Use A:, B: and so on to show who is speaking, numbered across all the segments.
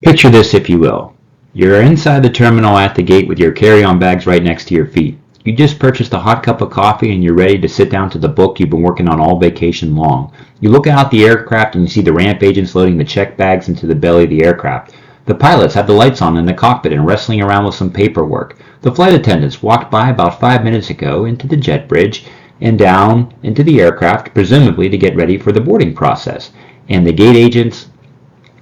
A: Picture this if you will. You're inside the terminal at the gate with your carry-on bags right next to your feet. You just purchased a hot cup of coffee and you're ready to sit down to the book you've been working on all vacation long. You look out the aircraft and you see the ramp agents loading the check bags into the belly of the aircraft. The pilots have the lights on in the cockpit and wrestling around with some paperwork. The flight attendants walked by about 5 minutes ago into the jet bridge and down into the aircraft, presumably to get ready for the boarding process. And the gate agents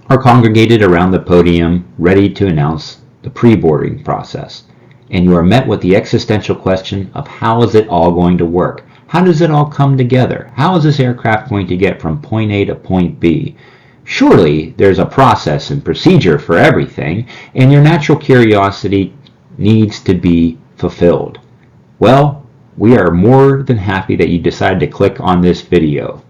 A: are congregated around the podium, ready to announce the pre-boarding process. And you are met with the existential question of how is it all going to work? How does it all come together? How is this aircraft going to get from point A to point B? Surely there's a process and procedure for everything, and your natural curiosity needs to be fulfilled. Well, we are more than happy that you decided to click on this video.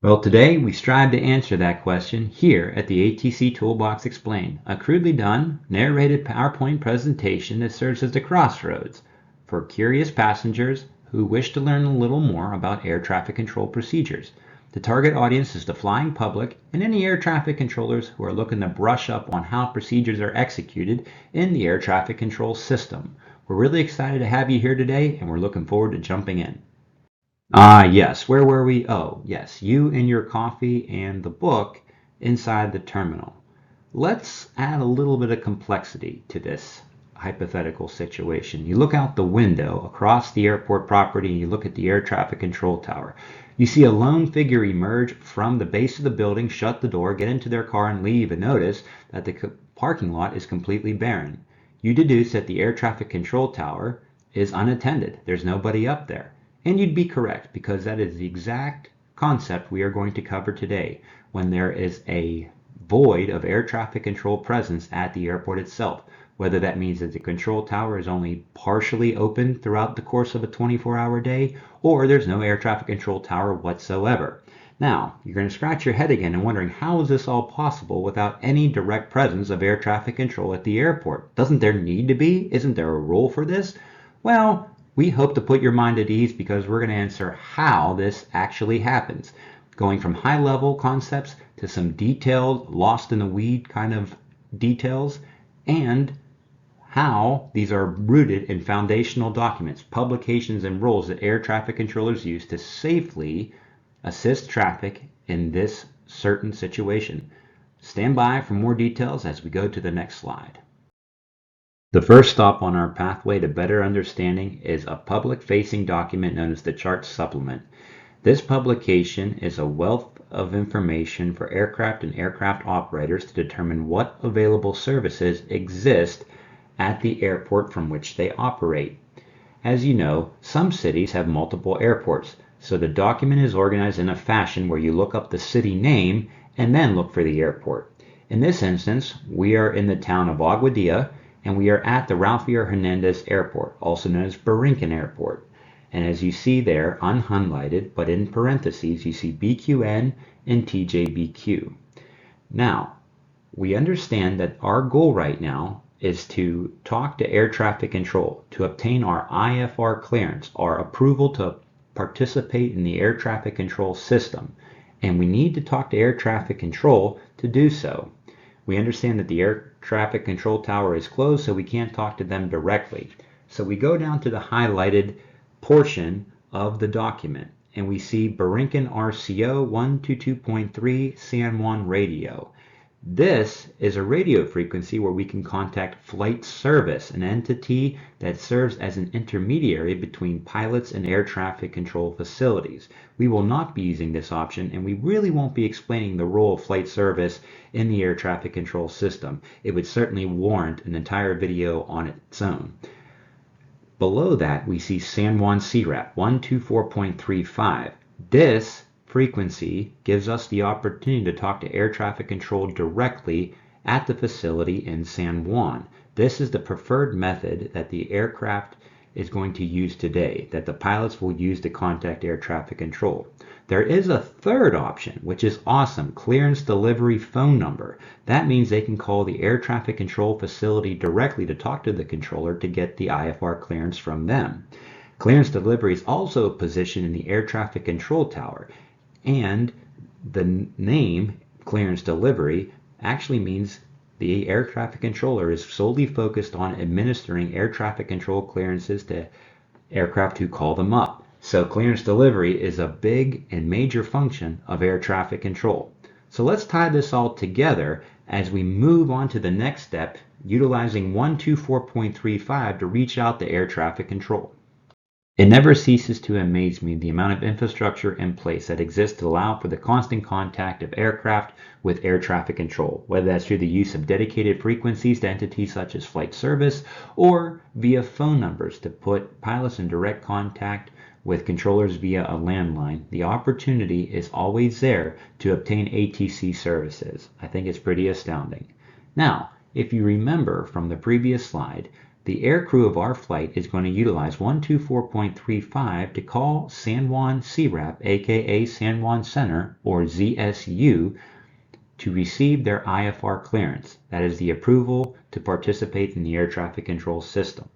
A: Well, today we strive to answer that question here at the ATC Toolbox Explained, a crudely done, narrated PowerPoint presentation that serves as the crossroads for curious passengers who wish to learn a little more about air traffic control procedures. The target audience is the flying public and any air traffic controllers who are looking to brush up on how procedures are executed in the air traffic control system. We're really excited to have you here today, and we're looking forward to jumping in. Yes, where were we? Oh, yes, you and your coffee and the book inside the terminal. Let's add a little bit of complexity to this hypothetical situation. You look out the window across the airport property and you look at the air traffic control tower. You see a lone figure emerge from the base of the building, shut the door, get into their car and leave, and notice that the parking lot is completely barren. You deduce that the air traffic control tower is unattended. There's nobody up there. And you'd be correct, because that is the exact concept we are going to cover today, when there is a void of air traffic control presence at the airport itself, whether that means that the control tower is only partially open throughout the course of a 24-hour day, or there's no air traffic control tower whatsoever. Now, you're going to scratch your head again and wondering, how is this all possible without any direct presence of air traffic control at the airport? Doesn't there need to be? Isn't there a rule for this? Well, we hope to put your mind at ease, because we're going to answer how this actually happens, going from high-level concepts to some detailed, lost-in-the-weed kind of details, and how these are rooted in foundational documents, publications, and rules that air traffic controllers use to safely assist traffic in this certain situation. Stand by for more details as we go to the next slide. The first stop on our pathway to better understanding is a public-facing document known as the Chart Supplement. This publication is a wealth of information for aircraft and aircraft operators to determine what available services exist at the airport from which they operate. As you know, some cities have multiple airports, so the document is organized in a fashion where you look up the city name and then look for the airport. In this instance, we are in the town of Aguadilla, and we are at the Ralphio Hernandez Airport, also known as Borinquen Airport. And as you see there, unhighlighted, but in parentheses, you see BQN and TJBQ. Now, we understand that our goal right now is to talk to air traffic control to obtain our IFR clearance, our approval to participate in the air traffic control system. And we need to talk to air traffic control to do so. We understand that the air traffic control tower is closed, so we can't talk to them directly. So we go down to the highlighted portion of the document, and we see Borinquen RCO 122.3 San Juan radio. This is a radio frequency where we can contact flight service, an entity that serves as an intermediary between pilots and air traffic control facilities. We will not be using this option, and we really won't be explaining the role of flight service in the air traffic control system. It would certainly warrant an entire video on its own. Below that, we see San Juan CRAP 124.35. This frequency gives us the opportunity to talk to air traffic control directly at the facility in San Juan. This is the preferred method that the aircraft is going to use today, that the pilots will use to contact air traffic control. There is a third option, which is awesome, clearance delivery phone number. That means they can call the air traffic control facility directly to talk to the controller to get the IFR clearance from them. Clearance delivery is also positioned in the air traffic control tower, and the name clearance delivery actually means the air traffic controller is solely focused on administering air traffic control clearances to aircraft who call them up. So clearance delivery is a big and major function of air traffic control. So let's tie this all together as we move on to the next step, utilizing 124.35 to reach out to air traffic control. It never ceases to amaze me the amount of infrastructure in place that exists to allow for the constant contact of aircraft with air traffic control, whether that's through the use of dedicated frequencies to entities such as flight service or via phone numbers to put pilots in direct contact with controllers via a landline. The opportunity is always there to obtain ATC services. I think it's pretty astounding. Now, if you remember from the previous slide, the aircrew of our flight is going to utilize 124.35 to call San Juan CRAP, aka San Juan Center, or ZSU, to receive their IFR clearance. That is the approval to participate in the air traffic control system.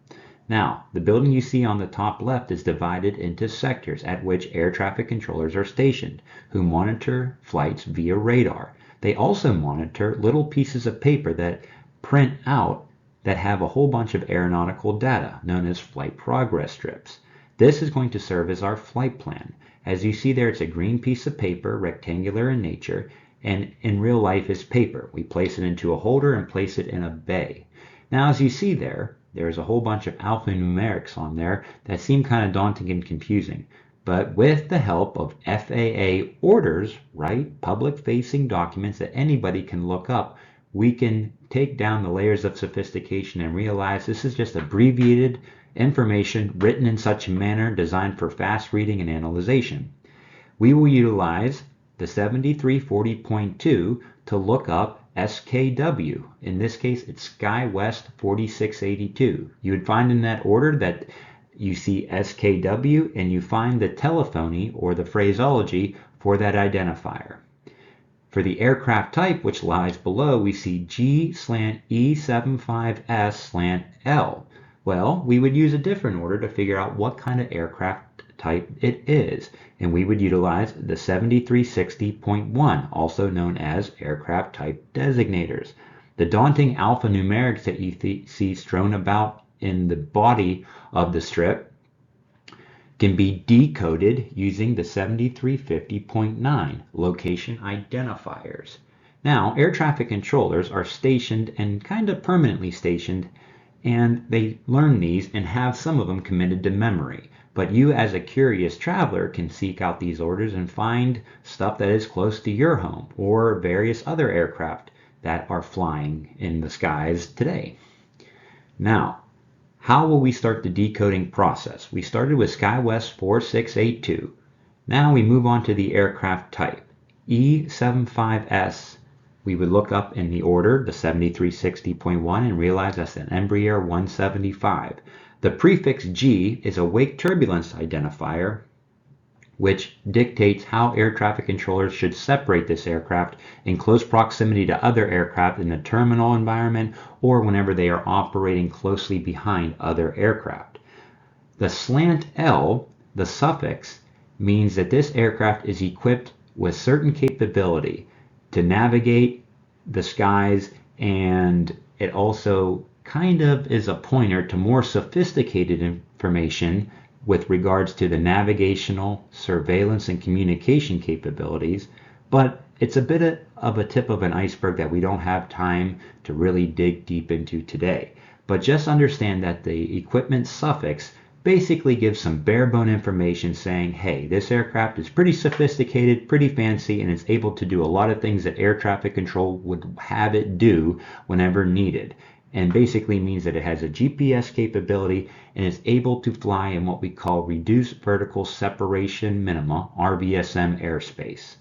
A: Now, the building you see on the top left is divided into sectors at which air traffic controllers are stationed, who monitor flights via radar. They also monitor little pieces of paper that print out that have a whole bunch of aeronautical data, known as flight progress strips. This is going to serve as our flight plan. As you see there, it's a green piece of paper, rectangular in nature, and in real life is paper. We place it into a holder and place it in a bay. Now, as you see there's a whole bunch of alphanumerics on there that seem kind of daunting and confusing. But with the help of FAA orders, right, public-facing documents that anybody can look up, we can take down the layers of sophistication and realize this is just abbreviated information written in such a manner designed for fast reading and analyzation. We will utilize the 7340.2 to look up SKW. In this case, it's SkyWest 4682. You would find in that order that you see SKW and you find the telephony or the phraseology for that identifier. For the aircraft type, which lies below, we see G/E75S/L. Well, we would use a different order to figure out what kind of aircraft type it is, and we would utilize the 7360.1, also known as aircraft type designators. The daunting alphanumerics that you see strewn about in the body of the strip can be decoded using the 7350.9 location identifiers. Now, air traffic controllers are stationed and kind of permanently stationed, and they learn these and have some of them committed to memory. But you as a curious traveler can seek out these orders and find stuff that is close to your home or various other aircraft that are flying in the skies today. Now, how will we start the decoding process? We started with SkyWest 4682. Now we move on to the aircraft type. E75S, we would look up in the order, the 7360.1, and realize that's an Embraer 175. The prefix G is a wake turbulence identifier, which dictates how air traffic controllers should separate this aircraft in close proximity to other aircraft in the terminal environment or whenever they are operating closely behind other aircraft. The slant L, the suffix, means that this aircraft is equipped with certain capability to navigate the skies, and it also kind of is a pointer to more sophisticated information with regards to the navigational, surveillance, and communication capabilities, but it's a bit of a tip of an iceberg that we don't have time to really dig deep into today. But just understand that the equipment suffix basically gives some bare bone information saying, hey, this aircraft is pretty sophisticated, pretty fancy, and it's able to do a lot of things that air traffic control would have it do whenever needed. And basically means that it has a GPS capability and is able to fly in what we call reduced vertical separation minima, RVSM airspace.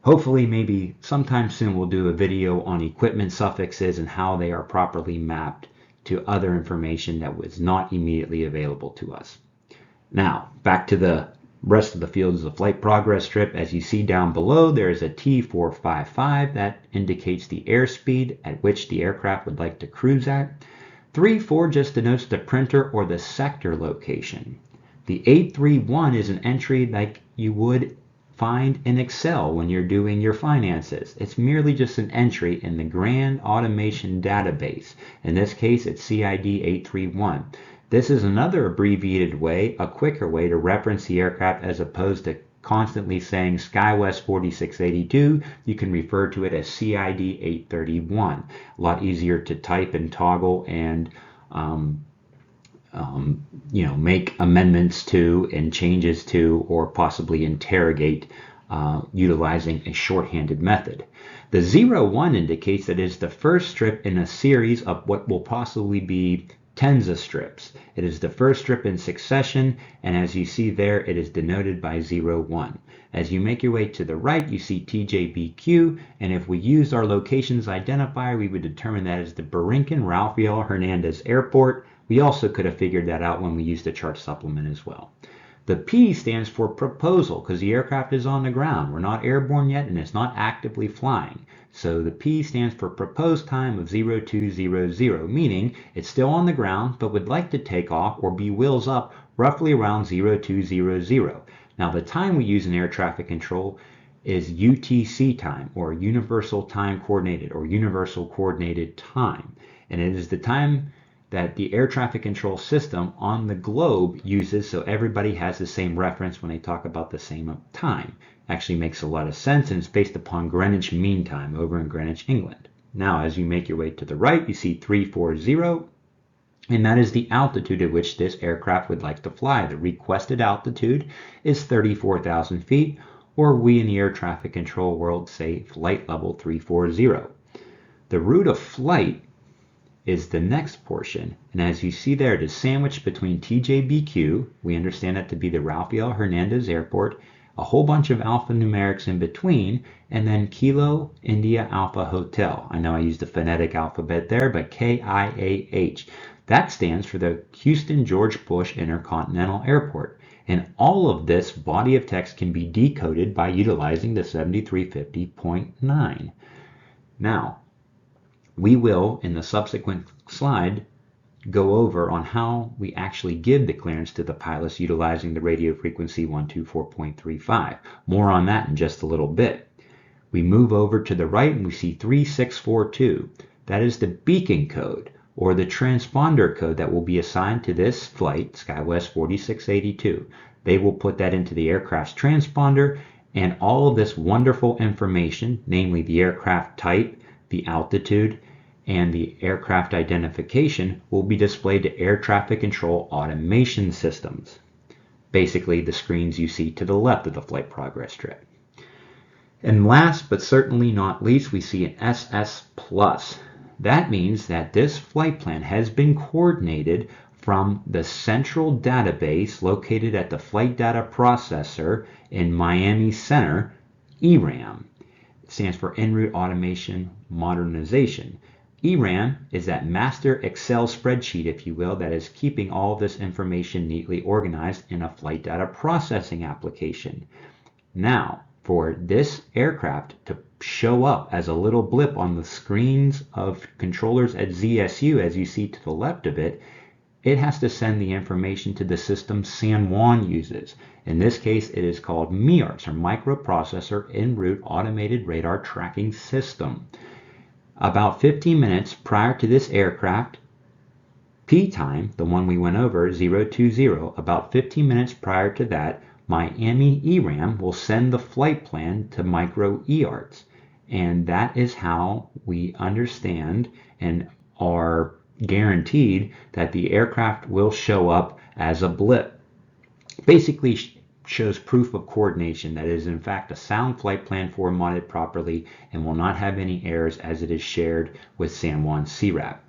A: Hopefully, maybe sometime soon we'll do a video on equipment suffixes and how they are properly mapped to other information that was not immediately available to us. Now, back to the rest of the field is the flight progress strip. As you see down below, there is a T455 that indicates the airspeed at which the aircraft would like to cruise at. 34 just denotes the printer or the sector location. The 831 is an entry like you would find in Excel when you're doing your finances. It's merely just an entry in the Grand Automation Database. In this case, it's CID 831. This is another abbreviated way, a quicker way to reference the aircraft as opposed to constantly saying SkyWest 4682. You can refer to it as CID 831. A lot easier to type and toggle and make amendments to and changes to, or possibly interrogate utilizing a shorthanded method. The 01 indicates that it is the first strip in a series of what will possibly be tens of strips. It is the first strip in succession, and as you see there, it is denoted by 01. As you make your way to the right, you see TJBQ, and if we used our locations identifier, we would determine that as the Borinquen Rafael Hernandez Airport. We also could have figured that out when we used the chart supplement as well. The P stands for proposal because the aircraft is on the ground. We're not airborne yet, and it's not actively flying. So the P stands for proposed time of 0200, meaning it's still on the ground but would like to take off or be wheels up roughly around 0200. Now the time we use in air traffic control is UTC time, or Universal Time Coordinated, or Universal Coordinated Time. And it is the time that the air traffic control system on the globe uses, so everybody has the same reference when they talk about the same time. Actually makes a lot of sense, and it's based upon Greenwich Mean Time over in Greenwich, England. Now as you make your way to the right, you see 340, and that is the altitude at which this aircraft would like to fly. The requested altitude is 34,000 feet, or we in the air traffic control world say flight level 340. The route of flight is the next portion, and as you see there, it is sandwiched between TJBQ, we understand that to be the Rafael Hernandez Airport, a whole bunch of alphanumerics in between, and then Kilo India Alpha Hotel. I know I used the phonetic alphabet there, but KIAH. That stands for the Houston George Bush Intercontinental Airport. And all of this body of text can be decoded by utilizing the 7350.9. Now, we will, in the subsequent slide, go over on how we actually give the clearance to the pilots utilizing the radio frequency 124.35. More on that in just a little bit. We move over to the right and we see 3642. That is the beacon code, or the transponder code that will be assigned to this flight, SkyWest 4682. They will put that into the aircraft's transponder, and all of this wonderful information, namely the aircraft type, the altitude, and the aircraft identification, will be displayed to air traffic control automation systems. Basically, the screens you see to the left of the flight progress strip. And last but certainly not least, we see an SS Plus. That means that this flight plan has been coordinated from the central database located at the Flight Data Processor in Miami Center, ERAM. It stands for En Route Automation Modernization. ERAM is that master Excel spreadsheet, if you will, that is keeping all of this information neatly organized in a flight data processing application. Now, for this aircraft to show up as a little blip on the screens of controllers at ZSU, as you see to the left of it, it has to send the information to the system San Juan uses. In this case, it is called MIRS, or Microprocessor En Route Automated Radar Tracking System. About 15 minutes prior to this aircraft, P time, the one we went over, 020, about 15 minutes prior to that, Miami ERAM will send the flight plan to Micro EARTS. And that is how we understand and are guaranteed that the aircraft will show up as a blip. Basically shows proof of coordination that it is in fact a sound flight plan formatted properly and will not have any errors as it is shared with San Juan CRAP.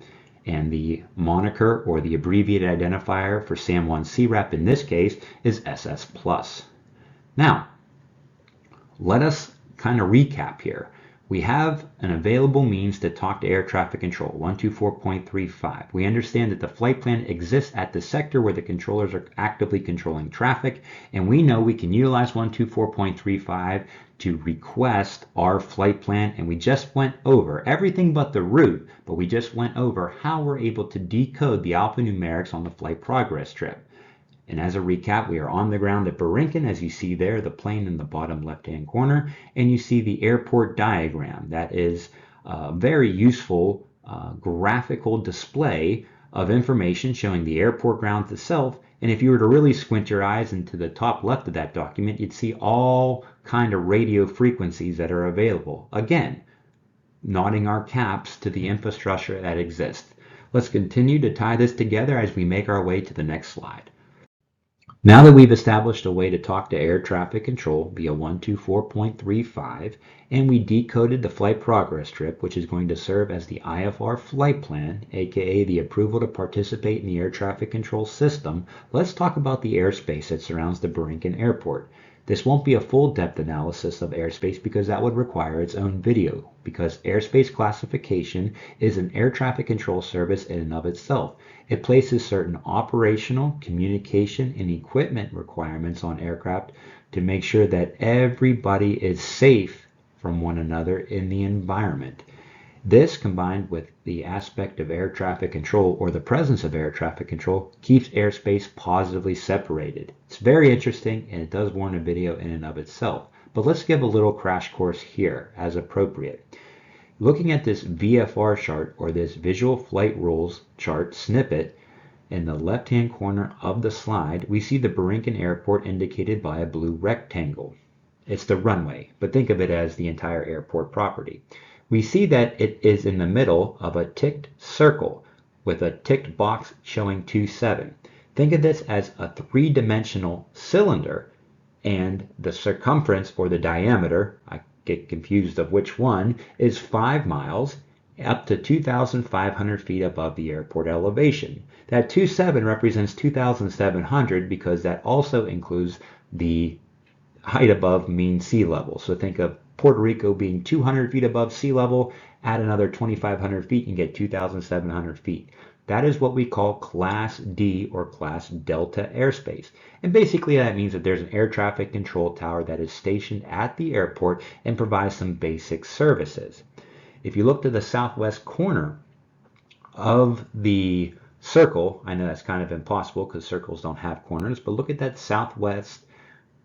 A: And the moniker or the abbreviated identifier for San Juan CRAP in this case is SS Plus. Now, let us kind of recap here. We have an available means to talk to air traffic control, 124.35. We understand that the flight plan exists at the sector where the controllers are actively controlling traffic, and we know we can utilize 124.35 to request our flight plan, and we just went over everything but the route, but we just went over how we're able to decode the alphanumerics on the flight progress strip. And as a recap, we are on the ground at Borinquen, as you see there, the plane in the bottom left-hand corner, and you see the airport diagram. That is a very useful graphical display of information showing the airport grounds itself. And if you were to really squint your eyes into the top left of that document, you'd see all kind of radio frequencies that are available. Again, nodding our caps to the infrastructure that exists. Let's continue to tie this together as we make our way to the next slide. Now that we've established a way to talk to air traffic control via 124.35, and we decoded the flight progress strip, which is going to serve as the IFR flight plan, aka the approval to participate in the air traffic control system, let's talk about the airspace that surrounds the Borinquen Airport. This won't be a full depth analysis of airspace because that would require its own video, because airspace classification is an air traffic control service in and of itself. It places certain operational, communication, and equipment requirements on aircraft to make sure that everybody is safe from one another in the environment. This, combined with the aspect of air traffic control, or the presence of air traffic control, keeps airspace positively separated. It's very interesting, and it does warrant a video in and of itself. But let's give a little crash course here, as appropriate. Looking at this VFR chart, or this Visual Flight Rules chart snippet, in the left-hand corner of the slide, we see the Borinquen Airport indicated by a blue rectangle. It's the runway, but think of it as the entire airport property. We see that it is in the middle of a ticked circle with a ticked box showing 27. Think of this as a three-dimensional cylinder, and the circumference, or the diameter, I get confused of which one, is 5 miles up to 2,500 feet above the airport elevation. That 27 represents 2,700 because that also includes the height above mean sea level. So think of Puerto Rico being 200 feet above sea level, add another 2,500 feet and get 2,700 feet. That is what we call Class D or Class Delta airspace. And basically that means that there's an air traffic control tower that is stationed at the airport and provides some basic services. If you look to the southwest corner of the circle, I know that's kind of impossible because circles don't have corners, but look at that southwest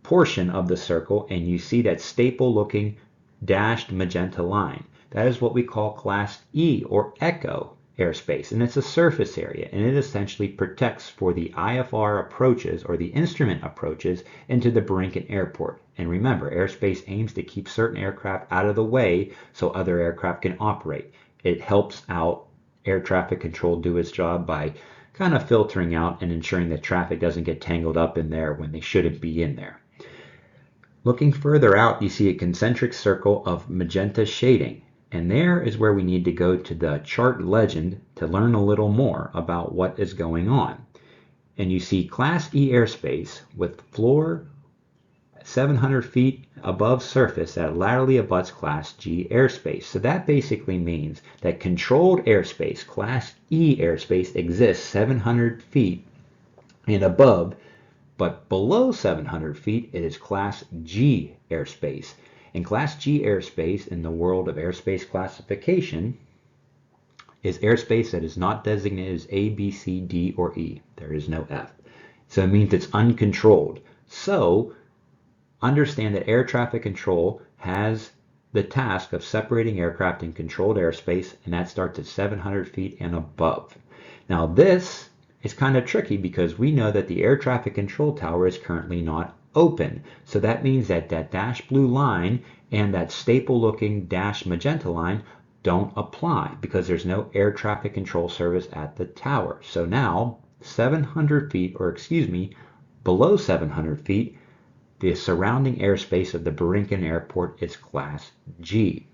A: portion of the circle and you see that staple looking dashed magenta line. That is what we call Class E or Echo airspace, and it's a surface area, and it essentially protects for the IFR approaches or the instrument approaches into the Borinquen Airport. And remember, airspace aims to keep certain aircraft out of the way so other aircraft can operate. It helps out air traffic control do its job by kind of filtering out and ensuring that traffic doesn't get tangled up in there when they shouldn't be in there. Looking further out, you see a concentric circle of magenta shading, and there is where we need to go to the chart legend to learn a little more about what is going on. And you see Class E airspace with floor 700 feet above surface that laterally abuts Class G airspace. So that basically means that controlled airspace, Class E airspace, exists 700 feet and above, but below 700 feet it is Class G airspace. And Class G airspace in the world of airspace classification is airspace that is not designated as A, B, C, D, or E. There is no F. So it means it's uncontrolled. So understand that air traffic control has the task of separating aircraft in controlled airspace, and that starts at 700 feet and above. Now this is kind of tricky because we know that the air traffic control tower is currently not open. So that means that that dashed blue line and that staple looking dashed magenta line don't apply because there's no air traffic control service at the tower. So now 700 feet, or excuse me, below 700 feet, the surrounding airspace of the Borinquen Airport is Class G.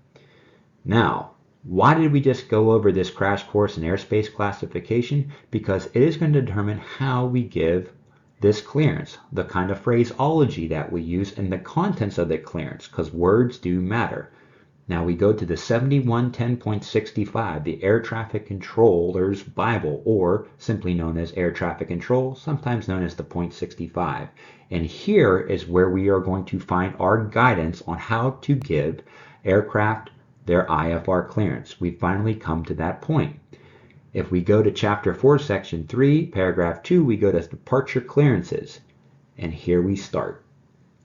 A: Now, why did we just go over this crash course in airspace classification? Because it is going to determine how we give this clearance, the kind of phraseology that we use, and the contents of the clearance, because words do matter. Now we go to the 7110.65, the Air Traffic Controller's Bible, or simply known as Air Traffic Control, sometimes known as the .65. And here is where we are going to find our guidance on how to give aircraft their IFR clearance. We've finally come to that point. If we go to Chapter 4, Section 3, Paragraph 2, we go to Departure Clearances. And here we start.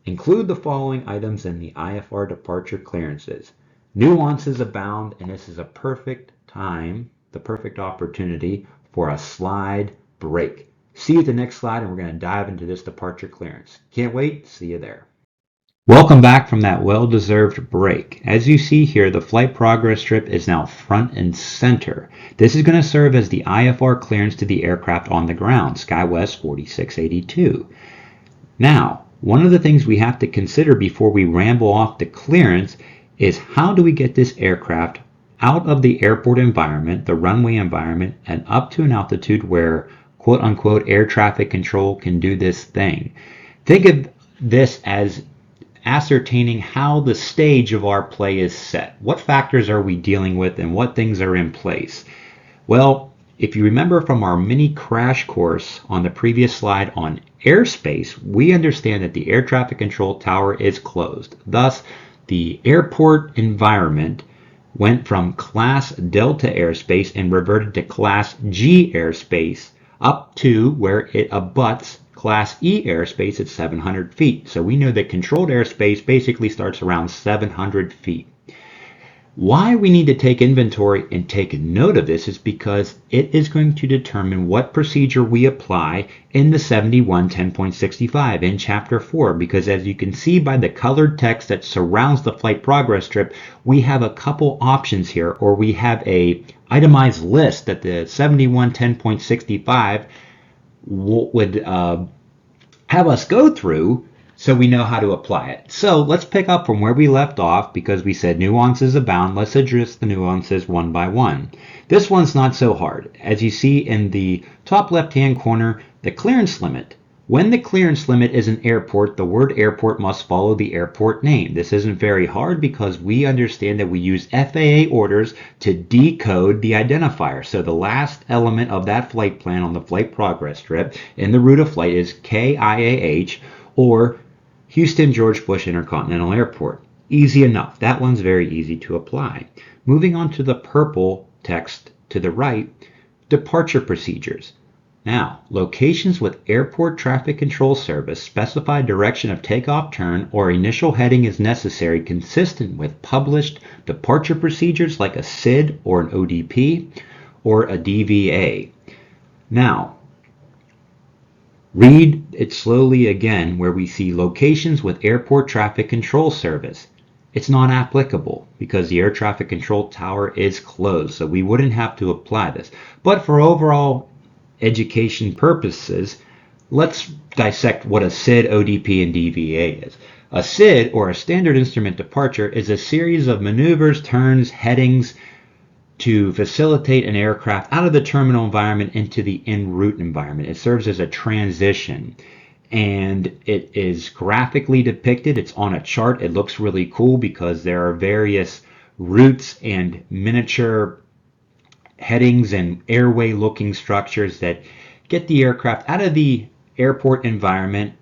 A: Include the following items in the IFR departure clearances. Nuances abound, and this is a perfect time, the perfect opportunity for a slide break. See you at the next slide, and we're going to dive into this departure clearance. Can't wait. See you there. Welcome back from that well-deserved break. As you see here, the flight progress strip is now front and center. This is going to serve as the IFR clearance to the aircraft on the ground, SkyWest 4682. Now, one of the things we have to consider before we ramble off the clearance is how do we get this aircraft out of the airport environment, the runway environment, and up to an altitude where quote-unquote air traffic control can do this thing. Think of this as ascertaining how the stage of our play is set. What factors are we dealing with and what things are in place? Well, if you remember from our mini crash course on the previous slide on airspace, we understand that the air traffic control tower is closed. Thus, the airport environment went from Class Delta airspace and reverted to Class G airspace up to where it abuts Class E airspace at 700 feet. So we know that controlled airspace basically starts around 700 feet. Why we need to take inventory and take note of this is because it is going to determine what procedure we apply in the 7110.65 in Chapter 4, because as you can see by the colored text that surrounds the flight progress strip, we have a couple options here, or we have a itemized list that the 7110.65 would have us go through so we know how to apply it. So let's pick up from where we left off because we said nuances abound. Let's address the nuances one by one. This one's not so hard. As you see in the top left-hand corner, the clearance limit. When the clearance limit is an airport, the word airport must follow the airport name. This isn't very hard because we understand that we use FAA orders to decode the identifier. So the last element of that flight plan on the flight progress strip in the route of flight is KIAH, or Houston George Bush Intercontinental Airport. Easy enough. That one's very easy to apply. Moving on to the purple text to the right, departure procedures. Now, locations with airport traffic control service specify direction of takeoff, turn, or initial heading is necessary consistent with published departure procedures like a SID or an ODP or a DVA. Now, read it slowly again where we see locations with airport traffic control service. It's not applicable because the air traffic control tower is closed, so we wouldn't have to apply this. But for overall education purposes, let's dissect what a SID, ODP, and DVA is. A SID, or a standard instrument departure, is a series of maneuvers, turns, headings to facilitate an aircraft out of the terminal environment into the en route environment. It serves as a transition, and it is graphically depicted. It's on a chart. It looks really cool because there are various routes and miniature headings and airway looking structures that get the aircraft out of the airport environment,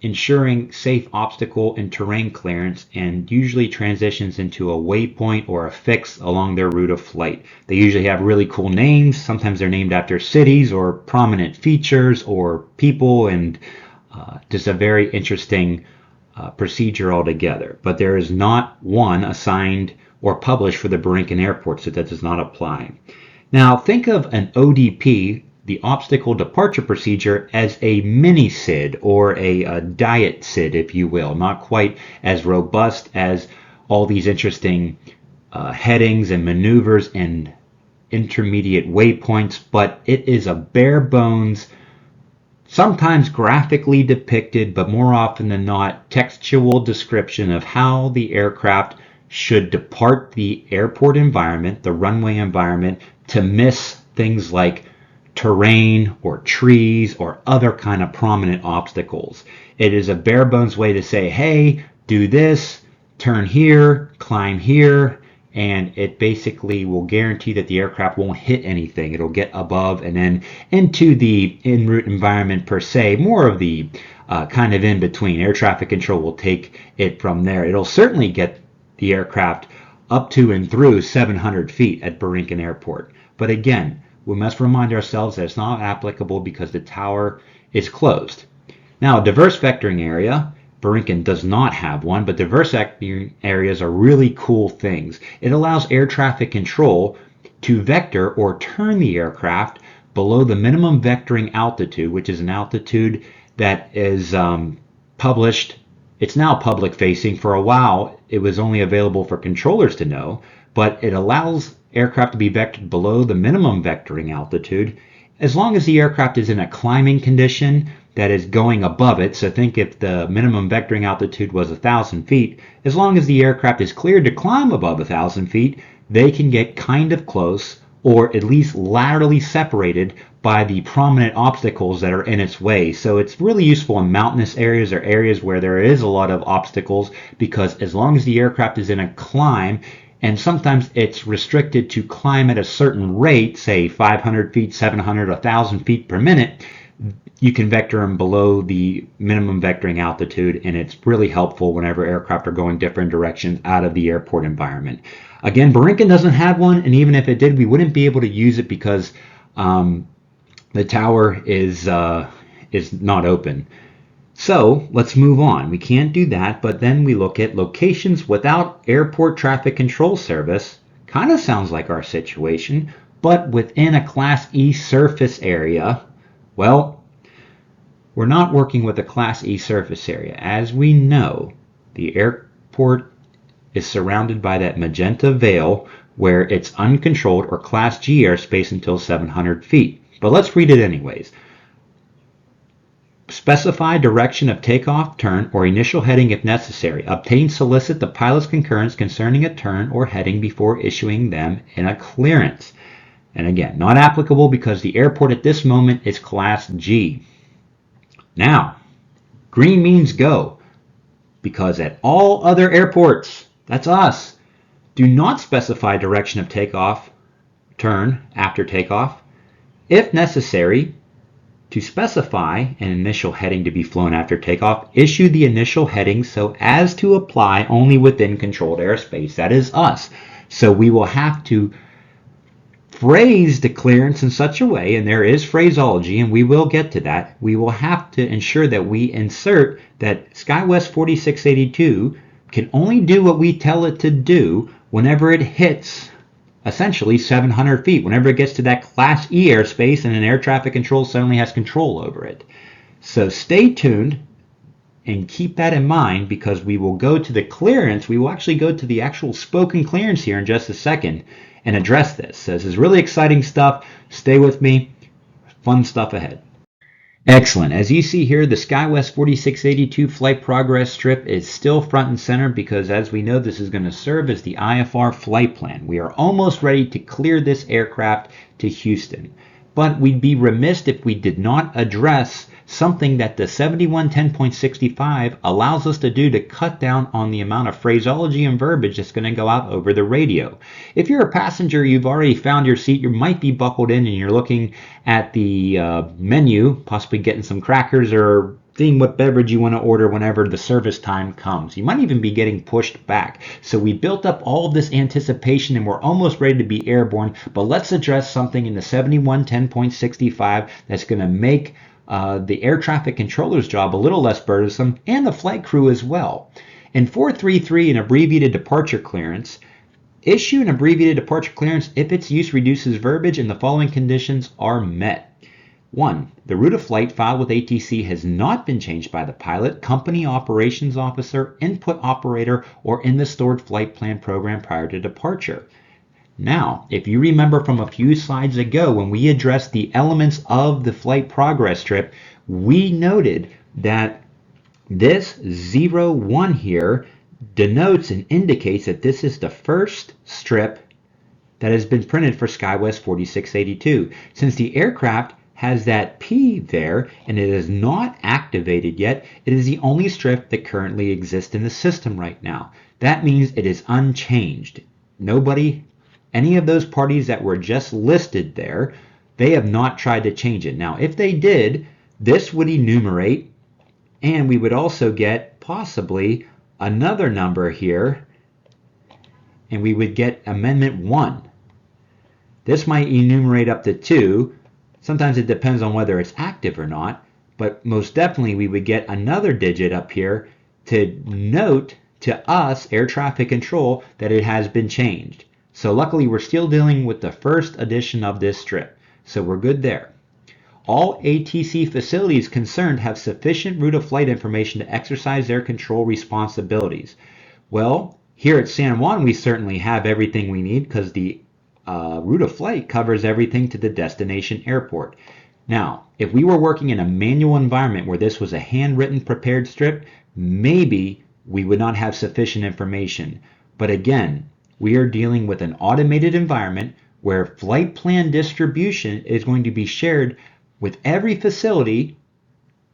A: ensuring safe obstacle and terrain clearance, and usually transitions into a waypoint or a fix along their route of flight. They usually have really cool names. Sometimes they're named after cities or prominent features or people, and just a very interesting procedure altogether. But there is not one assigned or published for the Borinquen Airport, so that does not apply. Now think of an ODP, the obstacle departure procedure, as a mini SID or a diet SID, if you will. Not quite as robust as all these interesting headings and maneuvers and intermediate waypoints, but it is a bare bones, sometimes graphically depicted, but more often than not, textual description of how the aircraft should depart the airport environment, the runway environment, to miss things like terrain or trees or other kind of prominent obstacles. It is a bare bones way to say, hey, do this, turn here, climb here, and it basically will guarantee that the aircraft won't hit anything. It'll get above and then into the en route environment per se, more of the kind of in between. Air traffic control will take it from there. It'll certainly get the aircraft up to and through 700 feet at Borinquen Airport. But again, we must remind ourselves that it's not applicable because the tower is closed. Now, a diverse vectoring area, Borinquen does not have one, but diverse vectoring areas are really cool things. It allows air traffic control to vector or turn the aircraft below the minimum vectoring altitude, which is an altitude that is published. It's now public facing. For a while, it was only available for controllers to know, but it allows aircraft to be vectored below the minimum vectoring altitude as long as the aircraft is in a climbing condition that is going above it. So think if the minimum vectoring altitude was 1,000 feet, as long as the aircraft is cleared to climb above 1,000 feet, they can get kind of close or at least laterally separated by the prominent obstacles that are in its way. So it's really useful in mountainous areas or areas where there is a lot of obstacles, because as long as the aircraft is in a climb, and sometimes it's restricted to climb at a certain rate, say 500 feet, 700, 1,000 feet per minute, you can vector them below the minimum vectoring altitude, and it's really helpful whenever aircraft are going different directions out of the airport environment. Again, Borinquen doesn't have one, and even if it did, we wouldn't be able to use it because the tower is not open. So let's move on. We can't do that, but then we look at locations without airport traffic control service. Kind of sounds like our situation, but within a Class E surface area. Well, we're not working with a Class E surface area. As we know, the airport is surrounded by that magenta veil where it's uncontrolled or Class G airspace until 700 feet. But let's read it anyways. Specify direction of takeoff, turn, or initial heading if necessary. Obtain, solicit the pilot's concurrence concerning a turn or heading before issuing them in a clearance. And again, not applicable because the airport at this moment is Class G. Now, green means go, because at all other airports, that's us, do not specify direction of takeoff, turn after takeoff. If necessary, to specify an initial heading to be flown after takeoff, issue the initial heading so as to apply only within controlled airspace. That is us. So we will have to phrase the clearance in such a way, and there is phraseology, and we will get to that. We will have to ensure that we insert that SkyWest 4682 can only do what we tell it to do whenever it hits essentially 700 feet, whenever it gets to that Class E airspace and an air traffic control suddenly has control over it. So stay tuned and keep that in mind, because we will go to the clearance. We will actually go to the actual spoken clearance here in just a second and address this. So this is really exciting stuff. Stay with me. Fun stuff ahead. Excellent. As you see here, the SkyWest 4682 flight progress strip is still front and center because, as we know, this is going to serve as the IFR flight plan. We are almost ready to clear this aircraft to Houston. But we'd be remiss if we did not address something that the 7110.65 allows us to do to cut down on the amount of phraseology and verbiage that's going to go out over the radio. If you're a passenger, you've already found your seat, you might be buckled in and you're looking at the menu, possibly getting some crackers or seeing what beverage you want to order whenever the service time comes. You might even be getting pushed back. So we built up all of this anticipation and we're almost ready to be airborne, but let's address something in the 7110.65 that's going to make the air traffic controller's job a little less burdensome, and the flight crew as well. In 433, an abbreviated departure clearance, issue an abbreviated departure clearance if its use reduces verbiage and the following conditions are met. 1. The route of flight filed with ATC has not been changed by the pilot, company operations officer, input operator, or in the stored flight plan program prior to departure. Now, if you remember from a few slides ago when we addressed the elements of the flight progress strip, we noted that this 01 here denotes and indicates that this is the first strip that has been printed for SkyWest 4682. Since the aircraft has that P there and it is not activated yet, it is the only strip that currently exists in the system right now. That means it is unchanged. Any of those parties that were just listed there, they have not tried to change it. Now, if they did, this would enumerate, and we would also get possibly another number here, and we would get Amendment 1. This might enumerate up to 2. Sometimes it depends on whether it's active or not, but most definitely we would get another digit up here to note to us, air traffic control, that it has been changed. So luckily we're still dealing with the first edition of this strip, so we're good there. All ATC facilities concerned have sufficient route of flight information to exercise their control responsibilities. Well, here at San Juan we certainly have everything we need because the route of flight covers everything to the destination airport. Now, if we were working in a manual environment where this was a handwritten prepared strip, maybe we would not have sufficient information. But again, we are dealing with an automated environment where flight plan distribution is going to be shared with every facility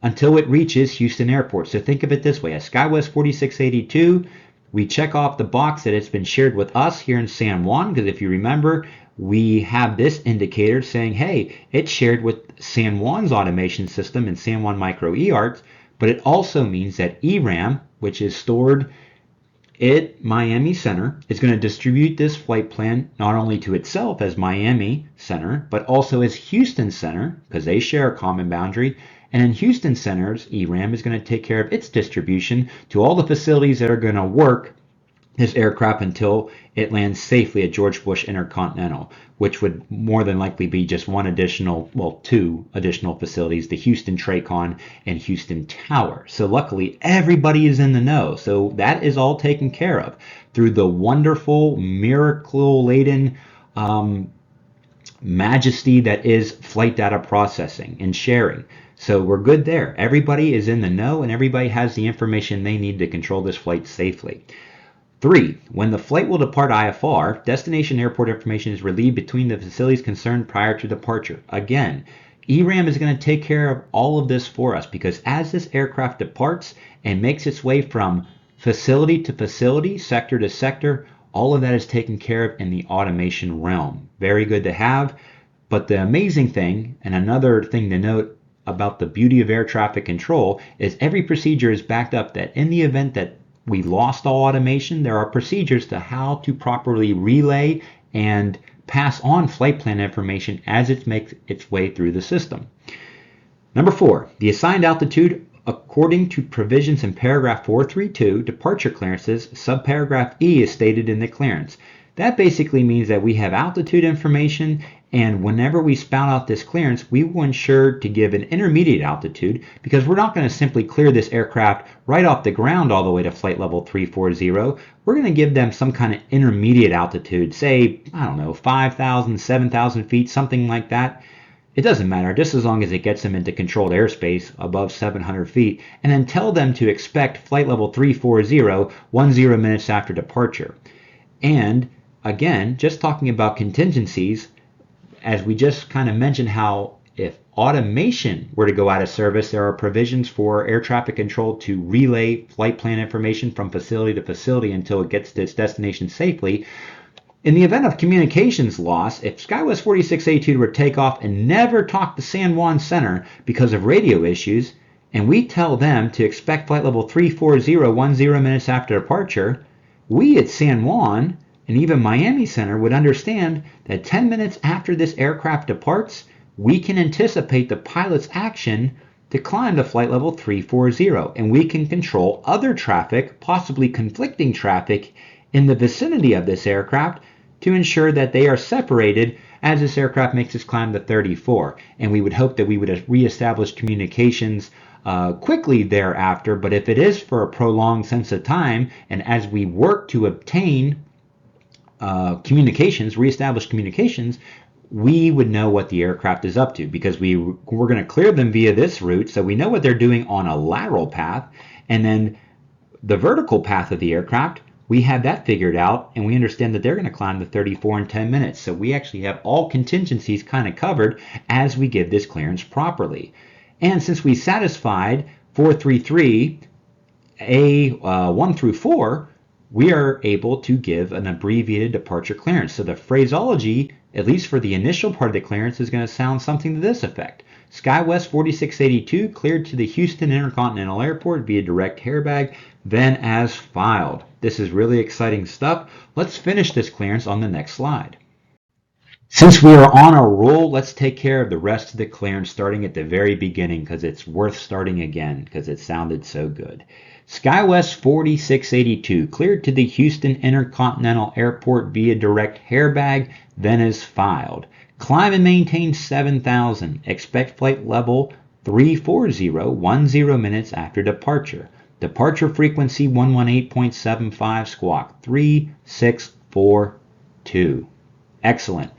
A: until it reaches Houston Airport. So think of it this way: at SkyWest 4682, we check off the box that it's been shared with us here in San Juan, because if you remember, we have this indicator saying, hey, it's shared with San Juan's automation system and San Juan Micro eARTs, but it also means that ERAM, which is stored at Miami Center, is going to distribute this flight plan not only to itself as Miami Center, but also as Houston Center, because they share a common boundary. And in Houston Center's ERAM is going to take care of its distribution to all the facilities that are going to work this aircraft until it lands safely at George Bush Intercontinental, which would more than likely be just one additional, well, 2 additional facilities, the Houston Tracon and Houston Tower. So luckily everybody is in the know. So that is all taken care of through the wonderful, miracle-laden majesty that is flight data processing and sharing. So we're good there. Everybody is in the know and everybody has the information they need to control this flight safely. 3. When the flight will depart IFR, destination airport information is relayed between the facilities concerned prior to departure. Again, ERAM is going to take care of all of this for us, because as this aircraft departs and makes its way from facility to facility, sector to sector, all of that is taken care of in the automation realm. Very good to have. But the amazing thing, and another thing to note about the beauty of air traffic control, is every procedure is backed up that in the event that we lost all automation, there are procedures to how to properly relay and pass on flight plan information as it makes its way through the system. Number 4, the assigned altitude according to provisions in paragraph 432, departure clearances, subparagraph E is stated in the clearance. That basically means that we have altitude information, and whenever we spout out this clearance, we will ensure to give an intermediate altitude, because we're not going to simply clear this aircraft right off the ground all the way to flight level 340. We're going to give them some kind of intermediate altitude, say, I don't know, 5,000, 7,000 feet, something like that. It doesn't matter, just as long as it gets them into controlled airspace above 700 feet, and then tell them to expect flight level 340 10 minutes after departure. And again, just talking about contingencies, as we just kind of mentioned how if automation were to go out of service, there are provisions for air traffic control to relay flight plan information from facility to facility until it gets to its destination safely. In the event of communications loss, if SkyWest 4682 were to take off and never talk to San Juan Center because of radio issues, and we tell them to expect flight level 340 10 minutes after departure, we at San Juan and even Miami Center would understand that 10 minutes after this aircraft departs, we can anticipate the pilot's action to climb to flight level 340, and we can control other traffic, possibly conflicting traffic, in the vicinity of this aircraft to ensure that they are separated as this aircraft makes its climb to 34. And we would hope that we would reestablish communications quickly thereafter, but if it is for a prolonged sense of time, and as we work to obtain reestablish communications, we would know what the aircraft is up to, because we're going to clear them via this route, so we know what they're doing on a lateral path, and then the vertical path of the aircraft, we have that figured out, and we understand that they're going to climb to 34 in 10 minutes. So we actually have all contingencies kind of covered as we give this clearance properly. And since we satisfied 433 A1 through 4, we are able to give an abbreviated departure clearance. So the phraseology, at least for the initial part of the clearance, is going to sound something to this effect. SkyWest 4682 cleared to the Houston Intercontinental Airport via direct airbag, then as filed. This is really exciting stuff. Let's finish this clearance on the next slide. Since we are on a roll, let's take care of the rest of the clearance starting at the very beginning because it's worth starting again because it sounded so good. SkyWest 4682 cleared to the Houston Intercontinental Airport via direct airbag, then is filed. Climb and maintain 7,000. Expect flight level 340, 10 minutes after departure. Departure frequency 118.75, squawk 3642. Excellent.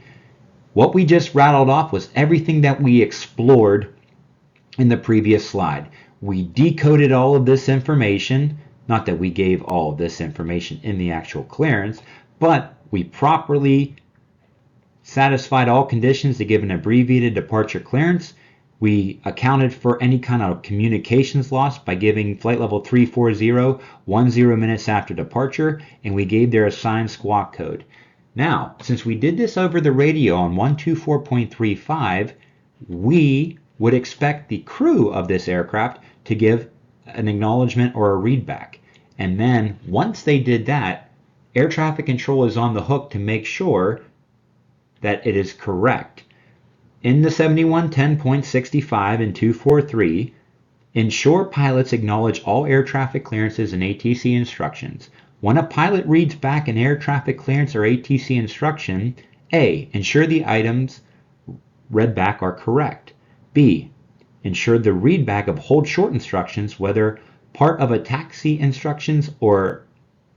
A: What we just rattled off was everything that we explored in the previous slide. We decoded all of this information, not that we gave all of this information in the actual clearance, but we properly satisfied all conditions to give an abbreviated departure clearance. We accounted for any kind of communications loss by giving flight level 340, 10 minutes after departure, and we gave their assigned squawk code. Now, since we did this over the radio on 124.35, we would expect the crew of this aircraft to give an acknowledgement or a readback. And then once they did that, air traffic control is on the hook to make sure that it is correct. In the 7110.65 and 243, ensure pilots acknowledge all air traffic clearances and ATC instructions. When a pilot reads back an air traffic clearance or ATC instruction, A, ensure the items read back are correct. B, ensure the readback of hold short instructions, whether part of a taxi instructions or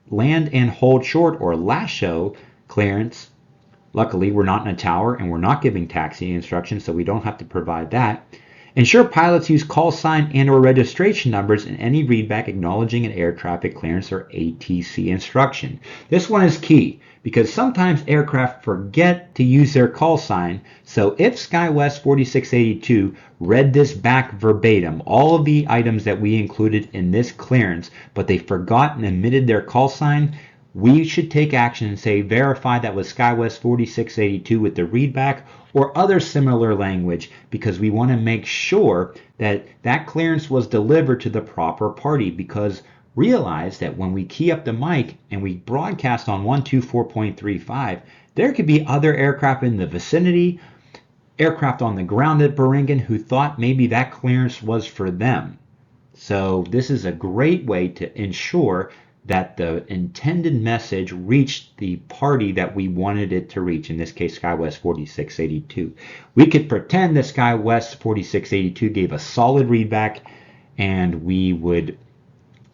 A: land and hold short or LASHO clearance. Luckily, we're not in a tower and we're not giving taxi instructions, so we don't have to provide that. Ensure pilots use call sign and or registration numbers in any readback acknowledging an air traffic clearance or ATC instruction. This one is key because sometimes aircraft forget to use their call sign. So if SkyWest 4682 read this back verbatim, all of the items that we included in this clearance, but they forgot and omitted their call sign, we should take action and say verify that was SkyWest 4682 with the readback or other similar language, because we want to make sure that that clearance was delivered to the proper party. Because realize that when we key up the mic and we broadcast on 124.35, there could be other aircraft in the vicinity, aircraft on the ground at Beringen who thought maybe that clearance was for them. So this is a great way to ensure that the intended message reached the party that we wanted it to reach, in this case SkyWest 4682. We could pretend that SkyWest 4682 gave a solid readback and we would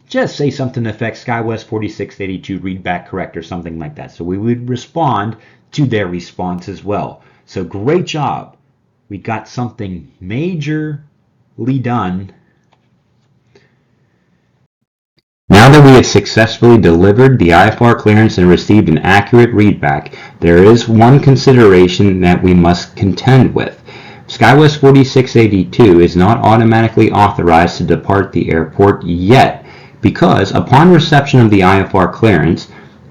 A: just say something to affect SkyWest 4682 readback correct or something like that. So we would respond to their response as well. So great job. We got something majorly done. Now that we have successfully delivered the IFR clearance and received an accurate readback, there is one consideration that we must contend with. SkyWest 4682 is not automatically authorized to depart the airport yet, because upon reception of the IFR clearance,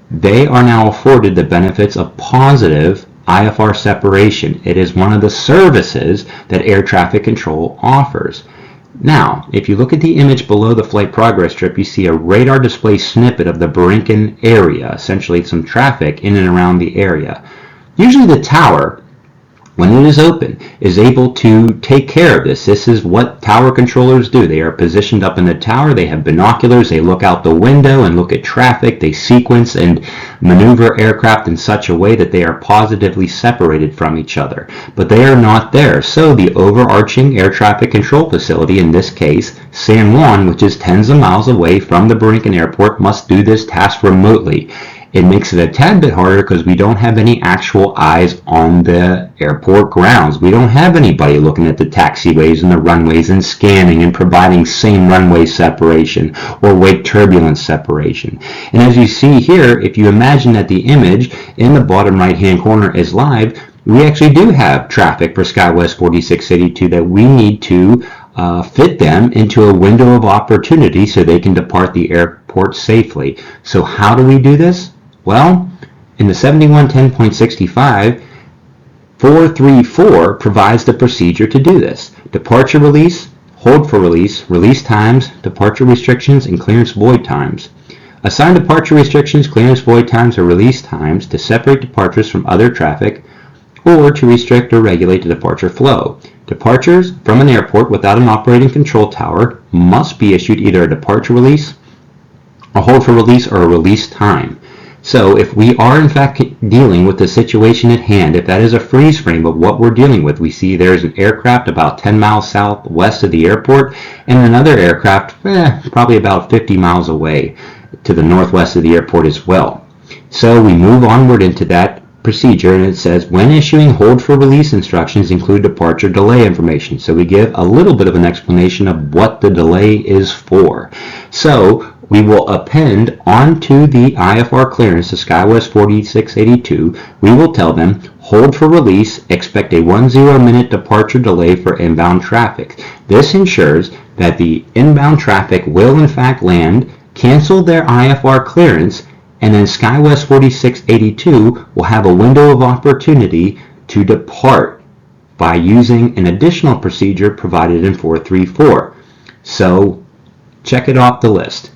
A: they are now afforded the benefits of positive IFR separation. It is one of the services that air traffic control offers. Now, if you look at the image below the flight progress strip, you see a radar display snippet of the Beringen area, essentially some traffic in and around the area. Usually the tower, when it is open, is able to take care of this. This is what tower controllers do. They are positioned up in the tower, they have binoculars, they look out the window and look at traffic, they sequence and maneuver aircraft in such a way that they are positively separated from each other. But they are not there, so the overarching air traffic control facility, in this case San Juan, which is tens of miles away from the Beringen airport, must do this task remotely. It makes it a tad bit harder because we don't have any actual eyes on the airport grounds. We don't have anybody looking at the taxiways and the runways and scanning and providing same runway separation or wake turbulence separation. And as you see here, if you imagine that the image in the bottom right hand corner is live, we actually do have traffic for SkyWest 4682 that we need to fit them into a window of opportunity so they can depart the airport safely. So how do we do this? Well, in the 7110.65, 434 provides the procedure to do this. Departure release, hold for release, release times, departure restrictions, and clearance void times. Assign departure restrictions, clearance void times, or release times to separate departures from other traffic or to restrict or regulate the departure flow. Departures from an airport without an operating control tower must be issued either a departure release, a hold for release, or a release time. So if we are in fact dealing with the situation at hand, if that is a freeze frame of what we're dealing with, we see there's an aircraft about 10 miles southwest of the airport and another aircraft probably about 50 miles away to the northwest of the airport as well. So we move onward into that procedure, and it says when issuing hold for release instructions include departure delay information. So we give a little bit of an explanation of what the delay is for. So we will append onto the IFR clearance, the SkyWest 4682, we will tell them hold for release, expect a 10-minute departure delay for inbound traffic. This ensures that the inbound traffic will in fact land, cancel their IFR clearance, and then SkyWest 4682 will have a window of opportunity to depart by using an additional procedure provided in 434. So check it off the list.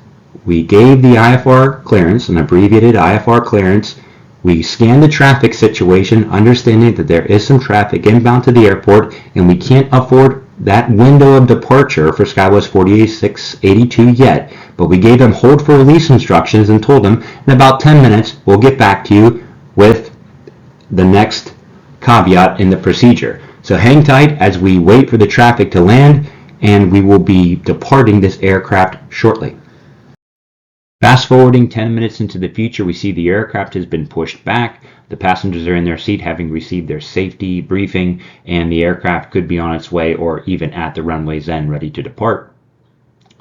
A: We gave the IFR clearance, an abbreviated IFR clearance. We scanned the traffic situation, understanding that there is some traffic inbound to the airport, and we can't afford that window of departure for SkyWest 4682 yet, but we gave them hold for release instructions and told them in about 10 minutes we'll get back to you with the next caveat in the procedure. So hang tight as we wait for the traffic to land, and we will be departing this aircraft shortly. Fast forwarding 10 minutes into the future, we see the aircraft has been pushed back. The passengers are in their seat having received their safety briefing, and the aircraft could be on its way or even at the runway's end ready to depart.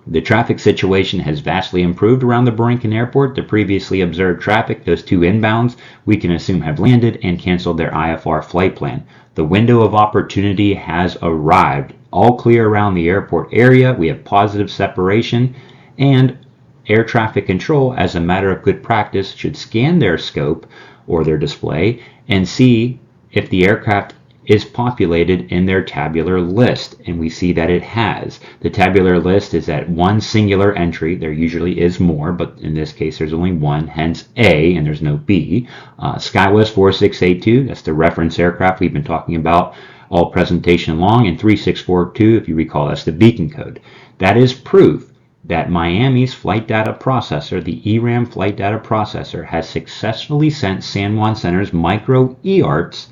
A: The traffic situation has vastly improved around the Borinquen Airport. The previously observed traffic, those two inbounds, we can assume have landed and canceled their IFR flight plan. The window of opportunity has arrived. All clear around the airport area. We have positive separation, and air traffic control, as a matter of good practice, should scan their scope or their display and see if the aircraft is populated in their tabular list, and we see that it has. The tabular list is at one singular entry. There usually is more, but in this case there's only one, hence A, and there's no B. SkyWest 4682, that's the reference aircraft we've been talking about all presentation long, and 3642, if you recall, that's the beacon code. That is proof that Miami's flight data processor, the ERAM flight data processor, has successfully sent San Juan Center's micro EARTs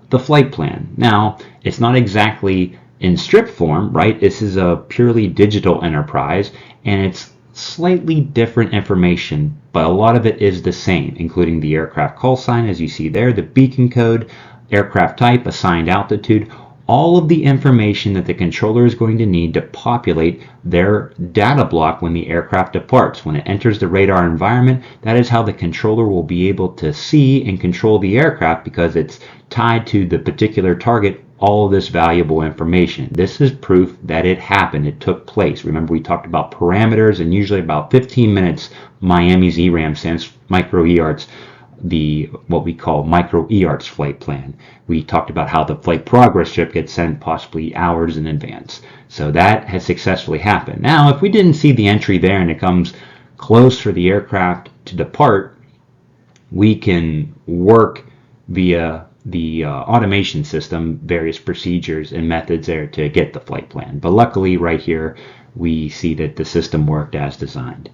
A: the flight plan. Now, it's not exactly in strip form, right? This is a purely digital enterprise, and it's slightly different information, but a lot of it is the same, including the aircraft call sign, as you see there, the beacon code, aircraft type, assigned altitude, all of the information that the controller is going to need to populate their data block when the aircraft departs. When it enters the radar environment, that is how the controller will be able to see and control the aircraft, because it's tied to the particular target, all of this valuable information. This is proof that it happened, it took place. Remember, we talked about parameters, and usually about 15 minutes Miami's ERAM sends micro EARTs what we call micro EARTs flight plan. We talked about how the flight progress strip gets sent possibly hours in advance. So that has successfully happened. Now, if we didn't see the entry there and it comes close for the aircraft to depart, we can work via the automation system, various procedures and methods there to get the flight plan. But luckily right here, we see that the system worked as designed.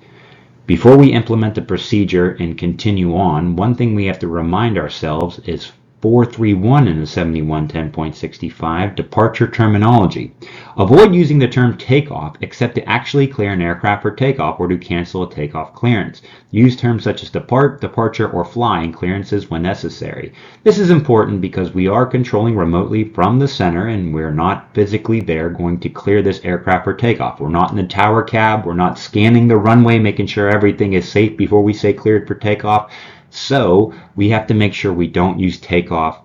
A: Before we implement the procedure and continue on, one thing we have to remind ourselves is 431 in the 7110.65 departure terminology. Avoid using the term takeoff except to actually clear an aircraft for takeoff or to cancel a takeoff clearance. Use terms such as depart, departure, or fly in clearances when necessary. This is important because we are controlling remotely from the center, and we're not physically there going to clear this aircraft for takeoff. We're not in the tower cab. We're not scanning the runway, making sure everything is safe before we say cleared for takeoff. So we have to make sure we don't use takeoff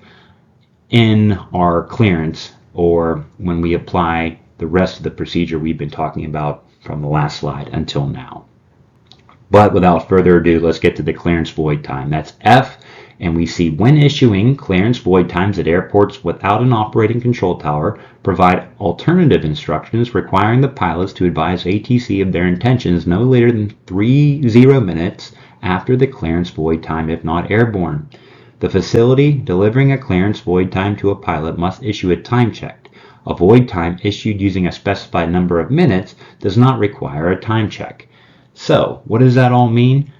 A: in our clearance or when we apply the rest of the procedure we've been talking about from the last slide until now. But without further ado, let's get to the clearance void time. That's F, and we see when issuing clearance void times at airports without an operating control tower, provide alternative instructions requiring the pilots to advise ATC of their intentions no later than 30 minutes after the clearance void time if not airborne. The facility delivering a clearance void time to a pilot must issue a time check. A void time issued using a specified number of minutes does not require a time check. So, what does that all mean?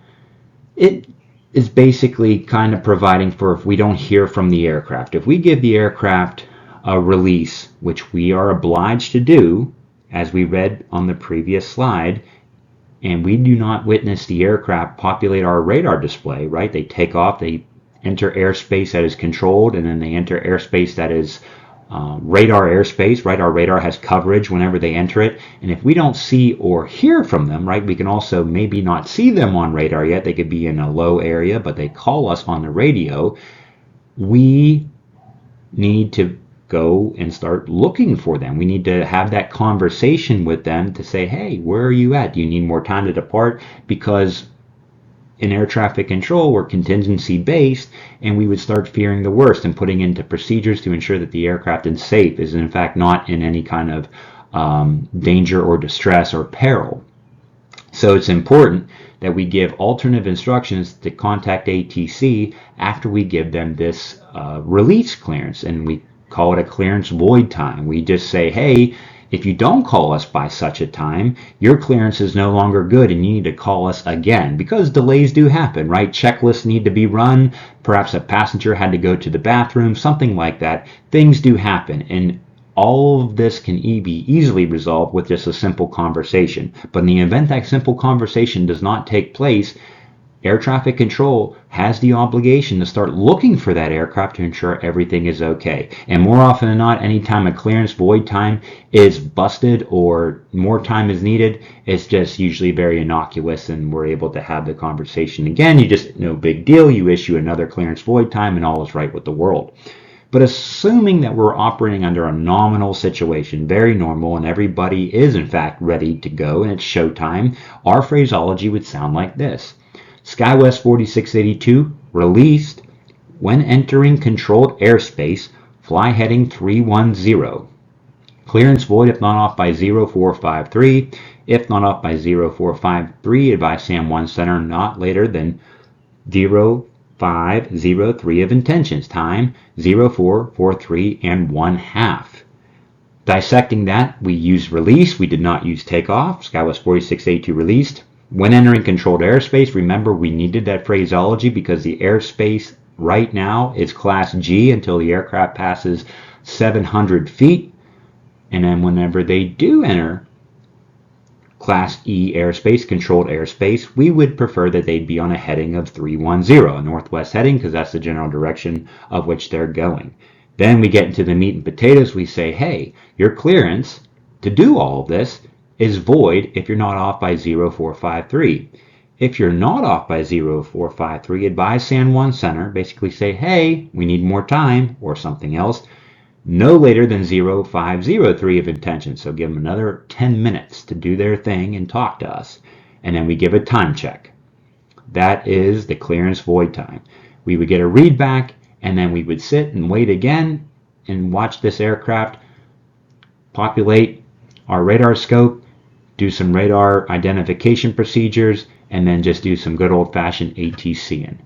A: It is basically kind of providing for if we don't hear from the aircraft. If we give the aircraft a release, which we are obliged to do, as we read on the previous slide, and we do not witness the aircraft populate our radar display, right? They take off, they enter airspace that is controlled, and then they enter airspace that is radar airspace, right? Our radar has coverage whenever they enter it. And if we don't see or hear from them, right, we can also maybe not see them on radar yet. They could be in a low area, but they call us on the radio. We need to go and start looking for them. We need to have that conversation with them to say, hey, where are you at? Do you need more time to depart? Because in air traffic control, we're contingency based, and we would start fearing the worst and putting into procedures to ensure that the aircraft is safe, is in fact not in any kind of danger or distress or peril. So it's important that we give alternative instructions to contact ATC after we give them this release clearance, and we call it a clearance void time. We just say, hey, if you don't call us by such a time, your clearance is no longer good and you need to call us again, because delays do happen, right? Checklists need to be run. Perhaps a passenger had to go to the bathroom, something like that. Things do happen, and all of this can be easily resolved with just a simple conversation. But in the event that simple conversation does not take place, air traffic control has the obligation to start looking for that aircraft to ensure everything is okay. And more often than not, anytime a clearance void time is busted or more time is needed, it's just usually very innocuous and we're able to have the conversation again. You just, no big deal, you issue another clearance void time and all is right with the world. But assuming that we're operating under a nominal situation, very normal, and everybody is in fact ready to go and it's showtime, our phraseology would sound like this. SkyWest 4682 released when entering controlled airspace, fly heading 310. Clearance void if not off by 0453. If not off by 0453, advise SAM 1 center not later than 0503 of intentions. Time 0443 and 1/2. Dissecting that, we used release. We did not use takeoff. SkyWest 4682 released. When entering controlled airspace, remember we needed that phraseology because the airspace right now is Class G until the aircraft passes 700 feet. And then whenever they do enter Class E airspace, controlled airspace, we would prefer that they'd be on a heading of 310, a northwest heading, because that's the general direction of which they're going. Then we get into the meat and potatoes. We say, hey, your clearance to do all of this is void if you're not off by 0453. If you're not off by 0453, advise SAM 1 center, basically say, hey, we need more time or something else, no later than 0503 of intention. So give them another 10 minutes to do their thing and talk to us. And then we give a time check. That is the clearance void time. We would get a read back, and then we would sit and wait again and watch this aircraft populate our radar scope, do some radar identification procedures, and then just do some good old-fashioned ATCing.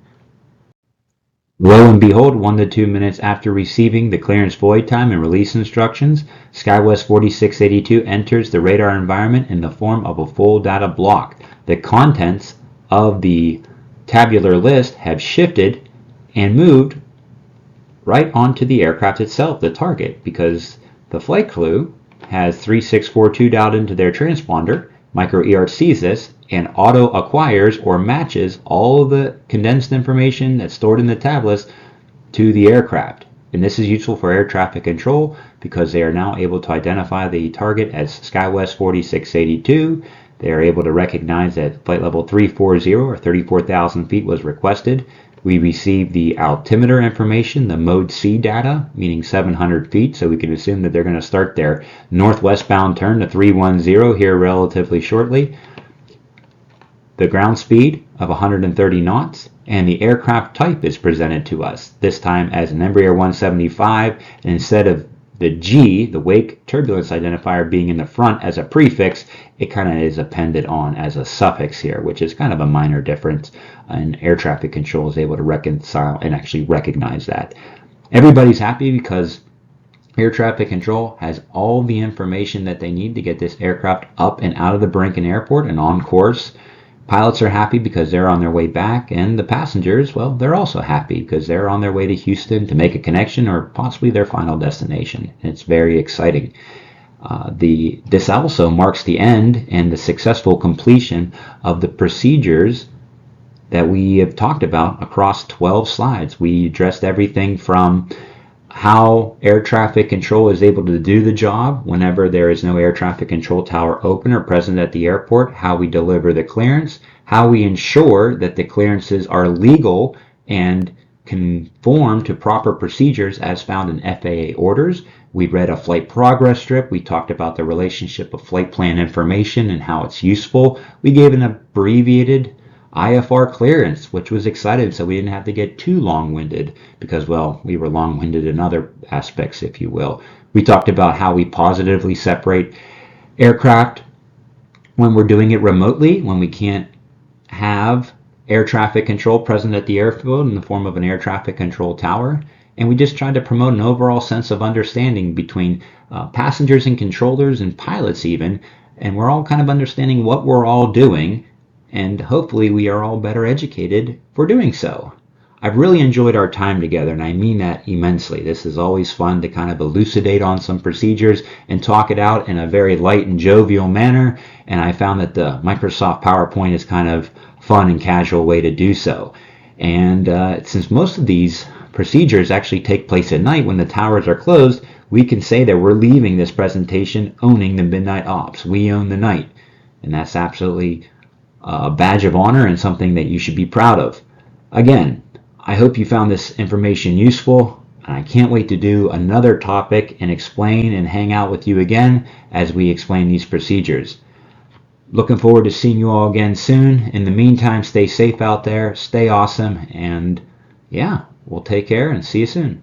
A: Lo and behold, 1 to 2 minutes after receiving the clearance void time and release instructions, SkyWest 4682 enters the radar environment in the form of a full data block. The contents of the tabular list have shifted and moved right onto the aircraft itself, the target, because the flight crew has 3642 dialed into their transponder. Micro ER sees this and auto acquires or matches all of the condensed information that's stored in the tablets to the aircraft. And this is useful for air traffic control because they are now able to identify the target as SkyWest 4682. They are able to recognize that flight level 340 or 34,000 feet was requested. We received the altimeter information, the mode C data, meaning 700 feet, so we can assume that they're going to start their northwestbound turn to 310 here relatively shortly. The ground speed of 130 knots, and the aircraft type is presented to us, this time as an Embraer 175, and instead of the G, the wake turbulence identifier, being in the front as a prefix, it kind of is appended on as a suffix here, which is kind of a minor difference, and air traffic control is able to reconcile and actually recognize that. Everybody's happy because air traffic control has all the information that they need to get this aircraft up and out of the Brinken Airport and on course. Pilots are happy because they're on their way back, and the passengers, well, they're also happy because they're on their way to Houston to make a connection or possibly their final destination. It's very exciting. This also marks the end and the successful completion of the procedures that we have talked about across 12 slides. We addressed everything from how air traffic control is able to do the job whenever there is no air traffic control tower open or present at the airport, how we deliver the clearance, how we ensure that the clearances are legal and conform to proper procedures as found in FAA orders. We read a flight progress strip. We talked about the relationship of flight plan information and how it's useful. We gave an abbreviated IFR clearance, which was exciting, so we didn't have to get too long-winded because, well, we were long-winded in other aspects, if you will. We talked about how we positively separate aircraft when we're doing it remotely, when we can't have air traffic control present at the airfield in the form of an air traffic control tower. And we just tried to promote an overall sense of understanding between passengers and controllers and pilots even, and we're all kind of understanding what we're all doing, and hopefully we are all better educated for doing so. I've really enjoyed our time together, and I mean that immensely. This is always fun to kind of elucidate on some procedures and talk it out in a very light and jovial manner, and I found that the Microsoft PowerPoint is kind of fun and casual way to do so. And since most of these procedures actually take place at night when the towers are closed, we can say that we're leaving this presentation owning the midnight ops. We own the night, and that's absolutely a badge of honor and something that you should be proud of. Again, I hope you found this information useful, and I can't wait to do another topic and explain and hang out with you again as we explain these procedures. Looking forward to seeing you all again soon. In the meantime, stay safe out there, stay awesome, and yeah, we'll take care and see you soon.